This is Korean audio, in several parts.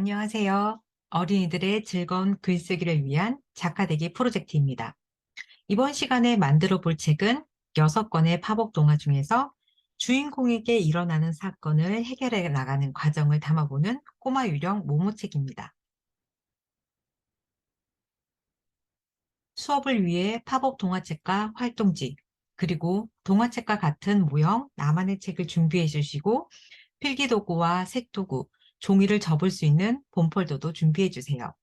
안녕하세요. 어린이들의 즐거운 글쓰기를 위한 작가되기 프로젝트입니다. 이번 시간에 만들어 볼 책은 6권의 파복 동화 중에서 주인공에게 일어나는 사건을 해결해 나가는 과정을 담아보는 꼬마 유령 모모책입니다. 수업을 위해 파복 동화책과 활동지, 그리고 동화책과 같은 모형, 나만의 책을 준비해 주시고 필기도구와 색도구, 종이를 접을 수 있는 본폴더도 준비해 주세요.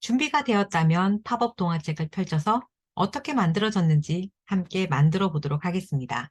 준비가 되었다면 팝업 동화책을 펼쳐서 어떻게 만들어졌는지 함께 만들어 보도록 하겠습니다.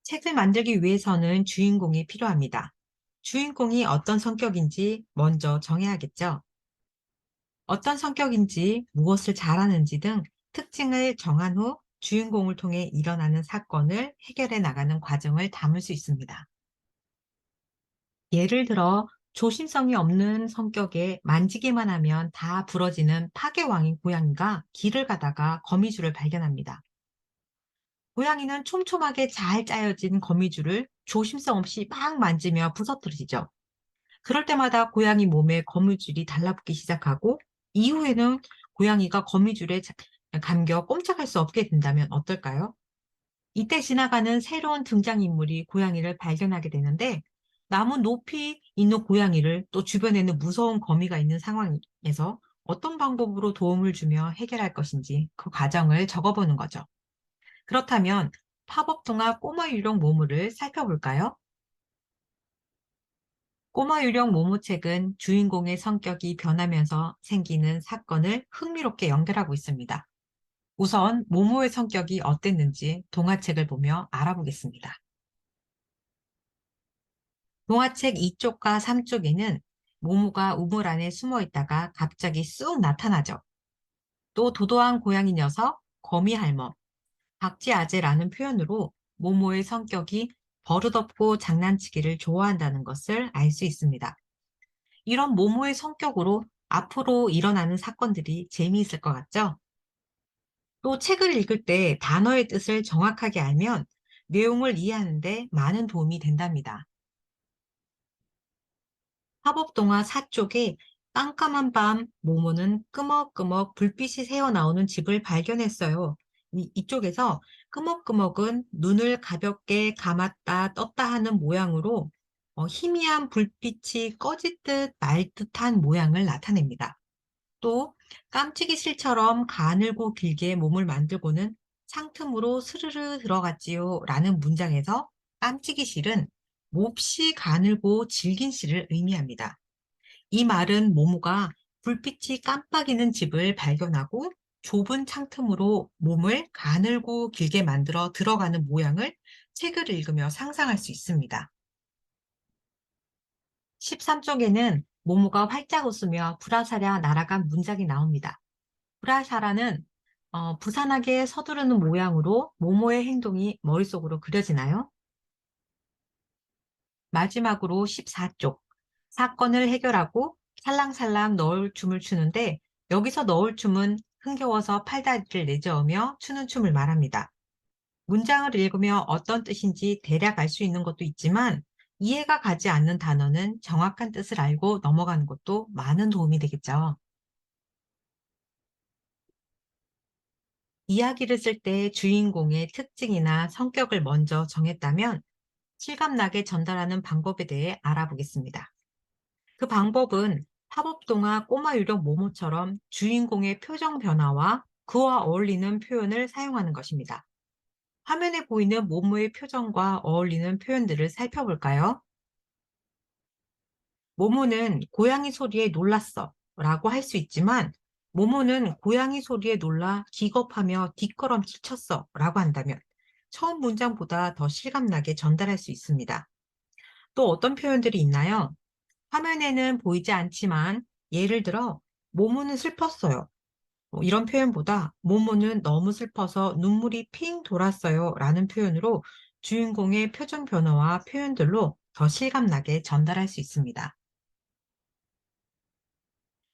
책을 만들기 위해서는 주인공이 필요합니다. 주인공이 어떤 성격인지 먼저 정해야겠죠. 어떤 성격인지, 무엇을 잘하는지 등 특징을 정한 후 주인공을 통해 일어나는 사건을 해결해 나가는 과정을 담을 수 있습니다. 예를 들어, 조심성이 없는 성격에 만지기만 하면 다 부러지는 파괴왕인 고양이가 길을 가다가 거미줄을 발견합니다. 고양이는 촘촘하게 잘 짜여진 거미줄을 조심성 없이 막 만지며 부서뜨리죠. 그럴 때마다 고양이 몸에 거미줄이 달라붙기 시작하고, 이후에는 고양이가 거미줄에 감겨 꼼짝할 수 없게 된다면 어떨까요? 이때 지나가는 새로운 등장인물이 고양이를 발견하게 되는데, 나무 높이 있는 고양이를 또 주변에는 무서운 거미가 있는 상황에서 어떤 방법으로 도움을 주며 해결할 것인지 그 과정을 적어보는 거죠. 그렇다면 팝업 동화 꼬마 유령 모모를 살펴볼까요? 꼬마 유령 모모 책은 주인공의 성격이 변하면서 생기는 사건을 흥미롭게 연결하고 있습니다. 우선 모모의 성격이 어땠는지 동화책을 보며 알아보겠습니다. 동화책 2쪽과 3쪽에는 모모가 우물 안에 숨어 있다가 갑자기 쑥 나타나죠. 또 도도한 고양이 녀석, 거미 할멈, 박쥐아재라는 표현으로 모모의 성격이 버릇없고 장난치기를 좋아한다는 것을 알 수 있습니다. 이런 모모의 성격으로 앞으로 일어나는 사건들이 재미있을 것 같죠? 또 책을 읽을 때 단어의 뜻을 정확하게 알면 내용을 이해하는 데 많은 도움이 된답니다. 화법동화 4쪽에 깜깜한 밤 모모는 끄먹끄먹 불빛이 새어나오는 집을 발견했어요. 이쪽에서 끄먹끄먹은 눈을 가볍게 감았다 떴다 하는 모양으로 희미한 불빛이 꺼질 듯 말 듯한 모양을 나타냅니다. 또 깜찍이 실처럼 가늘고 길게 몸을 만들고는 창틈으로 스르르 들어갔지요 라는 문장에서 깜찍이 실은 몹시 가늘고 질긴 실을 의미합니다. 이 말은 모모가 불빛이 깜빡이는 집을 발견하고 좁은 창틈으로 몸을 가늘고 길게 만들어 들어가는 모양을 책을 읽으며 상상할 수 있습니다. 13쪽에는 모모가 활짝 웃으며 불화사랴 날아간 문장이 나옵니다. 불화사라는 부산하게 서두르는 모양으로 모모의 행동이 머릿속으로 그려지나요? 마지막으로 14쪽. 사건을 해결하고 살랑살랑 너울 춤을 추는데, 여기서 너울 춤은 흥겨워서 팔다리를 내저으며 추는 춤을 말합니다. 문장을 읽으며 어떤 뜻인지 대략 알 수 있는 것도 있지만, 이해가 가지 않는 단어는 정확한 뜻을 알고 넘어가는 것도 많은 도움이 되겠죠. 이야기를 쓸 때 주인공의 특징이나 성격을 먼저 정했다면 실감나게 전달하는 방법에 대해 알아보겠습니다. 그 방법은 팝업동화 꼬마 유령 모모처럼 주인공의 표정 변화와 그와 어울리는 표현을 사용하는 것입니다. 화면에 보이는 모모의 표정과 어울리는 표현들을 살펴볼까요? 모모는 고양이 소리에 놀랐어 라고 할 수 있지만, 모모는 고양이 소리에 놀라 기겁하며 뒷걸음질 쳤어 라고 한다면 처음 문장보다 더 실감나게 전달할 수 있습니다. 또 어떤 표현들이 있나요? 화면에는 보이지 않지만, 예를 들어 모모는 슬펐어요, 이런 표현보다 모모는 너무 슬퍼서 눈물이 핑 돌았어요 라는 표현으로 주인공의 표정 변화와 표현들로 더 실감나게 전달할 수 있습니다.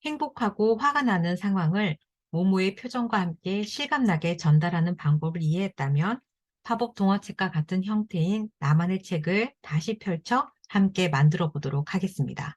행복하고 화가 나는 상황을 모모의 표정과 함께 실감나게 전달하는 방법을 이해했다면 팝업 동화책과 같은 형태인 나만의 책을 다시 펼쳐 함께 만들어 보도록 하겠습니다.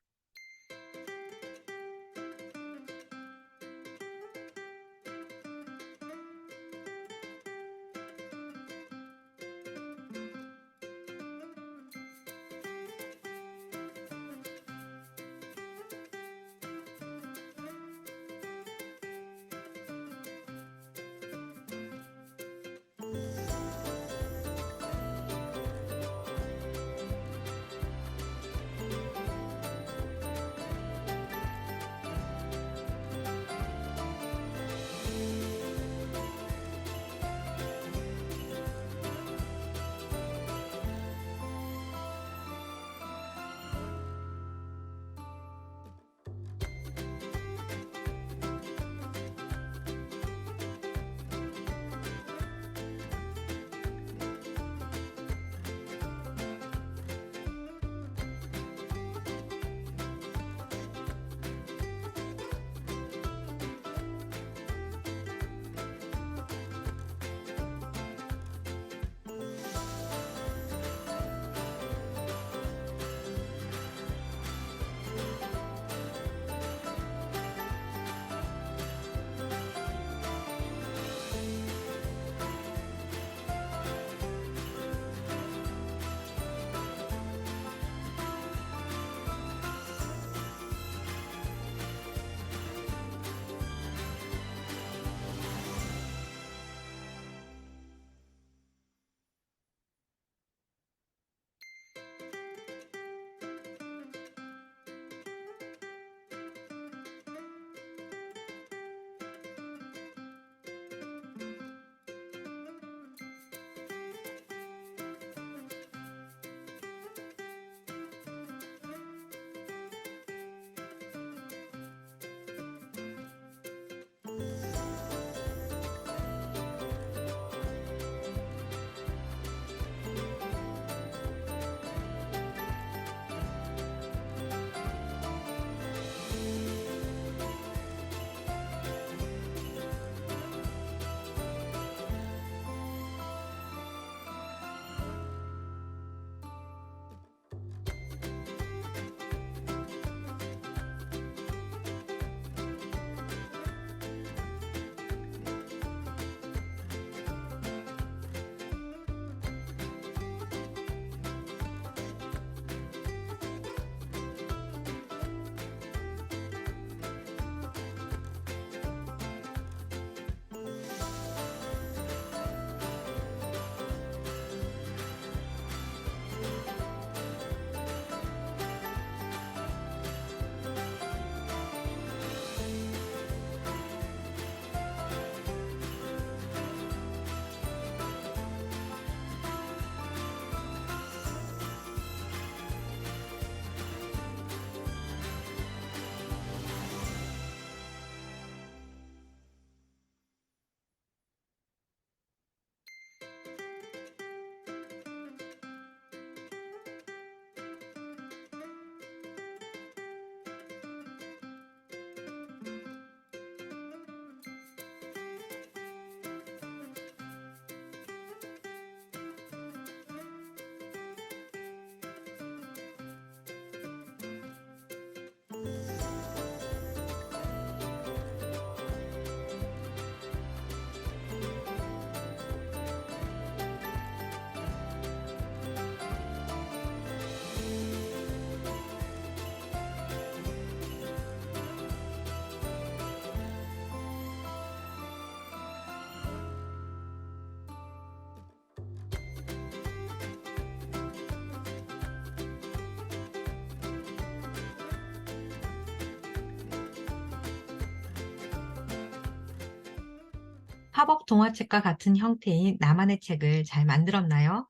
화법 동화책과 같은 형태인 나만의 책을 잘 만들었나요?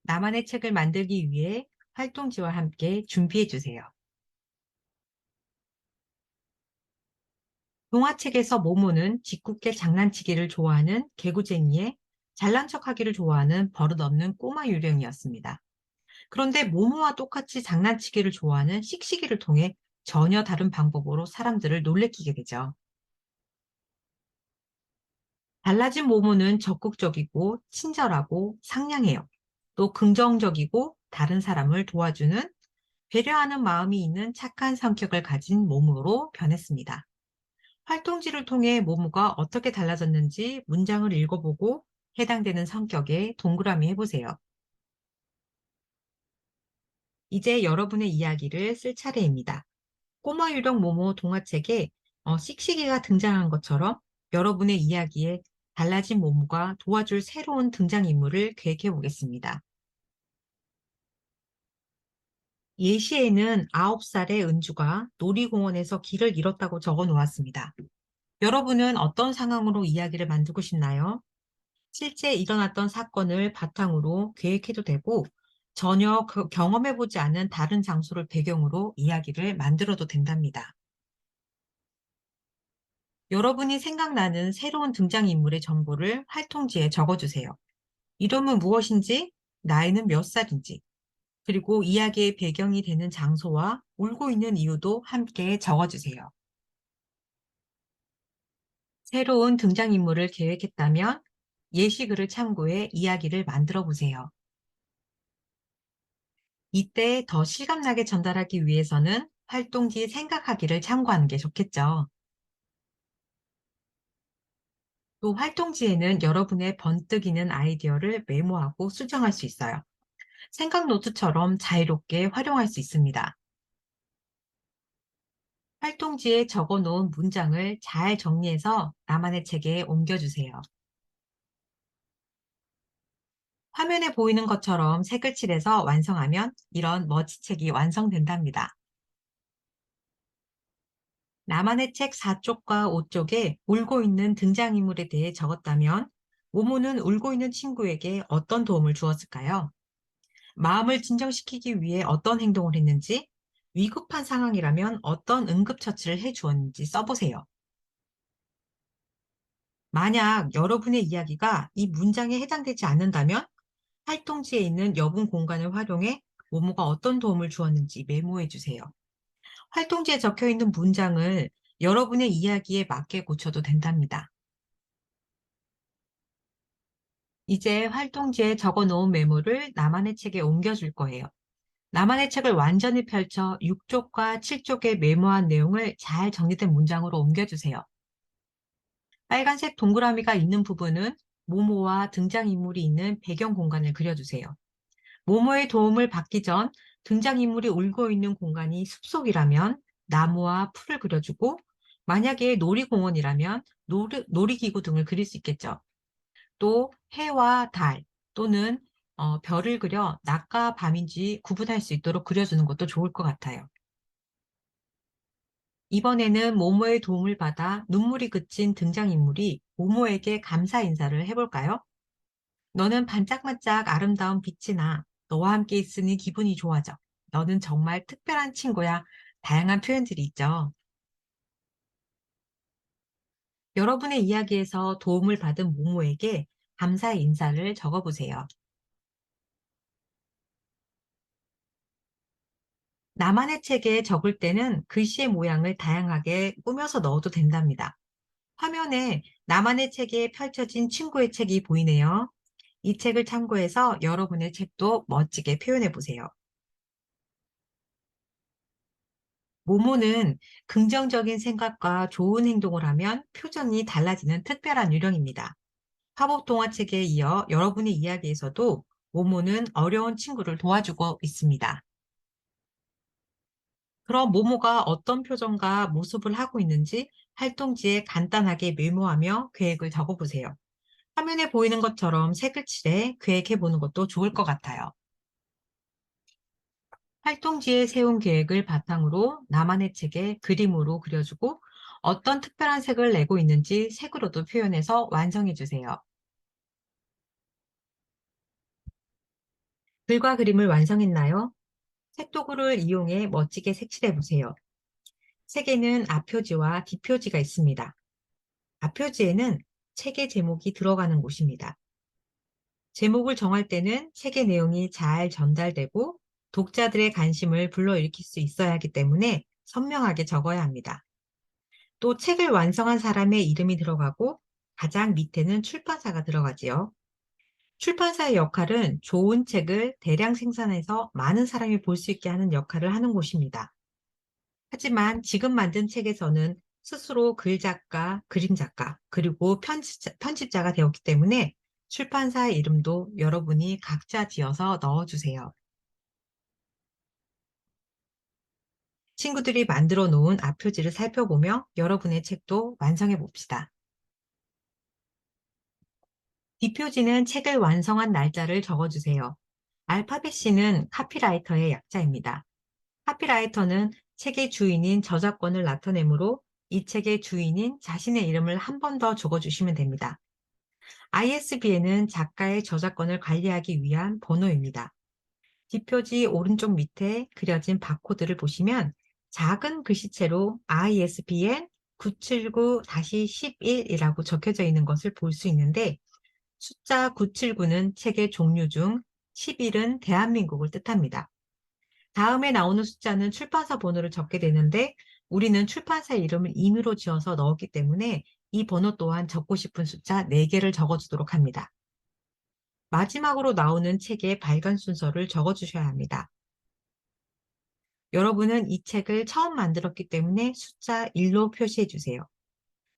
나만의 책을 만들기 위해 활동지와 함께 준비해 주세요. 동화책에서 모모는 짓궂게 장난치기를 좋아하는 개구쟁이에 잘난 척하기를 좋아하는 버릇없는 꼬마 유령이었습니다. 그런데 모모와 똑같이 장난치기를 좋아하는 씩씩이를 통해 전혀 다른 방법으로 사람들을 놀래키게 되죠. 달라진 모모는 적극적이고 친절하고 상냥해요. 또 긍정적이고 다른 사람을 도와주는 배려하는 마음이 있는 착한 성격을 가진 모모로 변했습니다. 활동지를 통해 모모가 어떻게 달라졌는지 문장을 읽어보고 해당되는 성격에 동그라미 해보세요. 이제 여러분의 이야기를 쓸 차례입니다. 꼬마 유령 모모 동화책에 씩씩이가 등장한 것처럼 여러분의 이야기에 달라진 모모가 도와줄 새로운 등장인물을 계획해 보겠습니다. 예시에는 9살의 은주가 놀이공원에서 길을 잃었다고 적어 놓았습니다. 여러분은 어떤 상황으로 이야기를 만들고 싶나요? 실제 일어났던 사건을 바탕으로 계획해도 되고, 전혀 경험해보지 않은 다른 장소를 배경으로 이야기를 만들어도 된답니다. 여러분이 생각나는 새로운 등장인물의 정보를 활동지에 적어주세요. 이름은 무엇인지, 나이는 몇 살인지, 그리고 이야기의 배경이 되는 장소와 울고 있는 이유도 함께 적어주세요. 새로운 등장인물을 계획했다면 예시글을 참고해 이야기를 만들어 보세요. 이때 더 실감나게 전달하기 위해서는 활동지 생각하기를 참고하는 게 좋겠죠. 또 활동지에는 여러분의 번뜩이는 아이디어를 메모하고 수정할 수 있어요. 생각 노트처럼 자유롭게 활용할 수 있습니다. 활동지에 적어 놓은 문장을 잘 정리해서 나만의 책에 옮겨주세요. 화면에 보이는 것처럼 색을 칠해서 완성하면 이런 머지책이 완성된답니다. 나만의 책 4쪽과 5쪽에 울고 있는 등장인물에 대해 적었다면 모모는 울고 있는 친구에게 어떤 도움을 주었을까요? 마음을 진정시키기 위해 어떤 행동을 했는지, 위급한 상황이라면 어떤 응급처치를 해 주었는지 써보세요. 만약 여러분의 이야기가 이 문장에 해당되지 않는다면 활동지에 있는 여분 공간을 활용해 모모가 어떤 도움을 주었는지 메모해 주세요. 활동지에 적혀 있는 문장을 여러분의 이야기에 맞게 고쳐도 된답니다. 이제 활동지에 적어 놓은 메모를 나만의 책에 옮겨줄 거예요. 나만의 책을 완전히 펼쳐 6쪽과 7쪽에 메모한 내용을 잘 정리된 문장으로 옮겨주세요. 빨간색 동그라미가 있는 부분은 모모와 등장인물이 있는 배경 공간을 그려주세요. 모모의 도움을 받기 전 등장인물이 울고 있는 공간이 숲속이라면 나무와 풀을 그려주고, 만약에 놀이공원이라면 놀이기구 등을 그릴 수 있겠죠. 또 해와 달 또는 별을 그려 낮과 밤인지 구분할 수 있도록 그려주는 것도 좋을 것 같아요. 이번에는 모모의 도움을 받아 눈물이 그친 등장인물이 모모에게 감사 인사를 해볼까요? 너는 반짝반짝 아름다운 빛이 나. 너와 함께 있으니 기분이 좋아져. 너는 정말 특별한 친구야. 다양한 표현들이 있죠. 여러분의 이야기에서 도움을 받은 모모에게 감사 인사를 적어보세요. 나만의 책에 적을 때는 글씨의 모양을 다양하게 꾸며서 넣어도 된답니다. 화면에 나만의 책에 펼쳐진 친구의 책이 보이네요. 이 책을 참고해서 여러분의 책도 멋지게 표현해 보세요. 모모는 긍정적인 생각과 좋은 행동을 하면 표정이 달라지는 특별한 유령입니다. 화법 동화책에 이어 여러분의 이야기에서도 모모는 어려운 친구를 도와주고 있습니다. 그럼 모모가 어떤 표정과 모습을 하고 있는지 활동지에 간단하게 메모하며 계획을 적어보세요. 화면에 보이는 것처럼 색을 칠해 계획해 보는 것도 좋을 것 같아요. 활동지에 세운 계획을 바탕으로 나만의 책에 그림으로 그려주고, 어떤 특별한 색을 내고 있는지 색으로도 표현해서 완성해 주세요. 글과 그림을 완성했나요? 색도구를 이용해 멋지게 색칠해 보세요. 책에는 앞표지와 뒷표지가 있습니다. 앞표지에는 책의 제목이 들어가는 곳입니다. 제목을 정할 때는 책의 내용이 잘 전달되고 독자들의 관심을 불러일으킬 수 있어야 하기 때문에 선명하게 적어야 합니다. 또 책을 완성한 사람의 이름이 들어가고 가장 밑에는 출판사가 들어가지요. 출판사의 역할은 좋은 책을 대량 생산해서 많은 사람이 볼 수 있게 하는 역할을 하는 곳입니다. 하지만 지금 만든 책에서는 스스로 글작가, 그림작가, 그리고 편집자가 되었기 때문에 출판사의 이름도 여러분이 각자 지어서 넣어주세요. 친구들이 만들어 놓은 앞표지를 살펴보며 여러분의 책도 완성해 봅시다. 뒷표지는 책을 완성한 날짜를 적어주세요. 알파벳 C는 카피라이터의 약자입니다. 카피라이터는 책의 주인인 저작권을 나타내므로 이 책의 주인인 자신의 이름을 한 번 더 적어주시면 됩니다. ISBN은 작가의 저작권을 관리하기 위한 번호입니다. 뒷표지 오른쪽 밑에 그려진 바코드를 보시면 작은 글씨체로 ISBN 979-11이라고 적혀져 있는 것을 볼 수 있는데, 숫자 979는 책의 종류 중 11은 대한민국을 뜻합니다. 다음에 나오는 숫자는 출판사 번호를 적게 되는데, 우리는 출판사 이름을 임의로 지어서 넣었기 때문에 이 번호 또한 적고 싶은 숫자 4개를 적어주도록 합니다. 마지막으로 나오는 책의 발간 순서를 적어주셔야 합니다. 여러분은 이 책을 처음 만들었기 때문에 숫자 1로 표시해 주세요.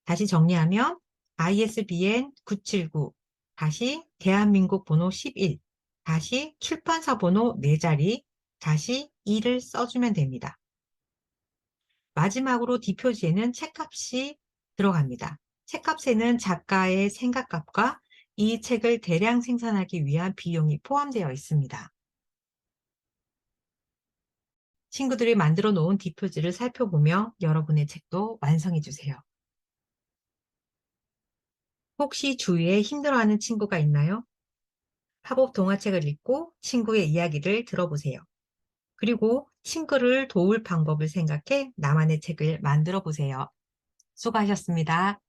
다시 정리하면 ISBN 979, 다시 대한민국 번호 11, 다시 출판사 번호 4자리, 다시 2를 써주면 됩니다. 마지막으로 뒷표지에는 책값이 들어갑니다. 책값에는 작가의 생각값과 이 책을 대량 생산하기 위한 비용이 포함되어 있습니다. 친구들이 만들어 놓은 뒷표지를 살펴보며 여러분의 책도 완성해 주세요. 혹시 주위에 힘들어하는 친구가 있나요? 팝업 동화책을 읽고 친구의 이야기를 들어보세요. 그리고 친구를 도울 방법을 생각해 나만의 책을 만들어 보세요. 수고하셨습니다.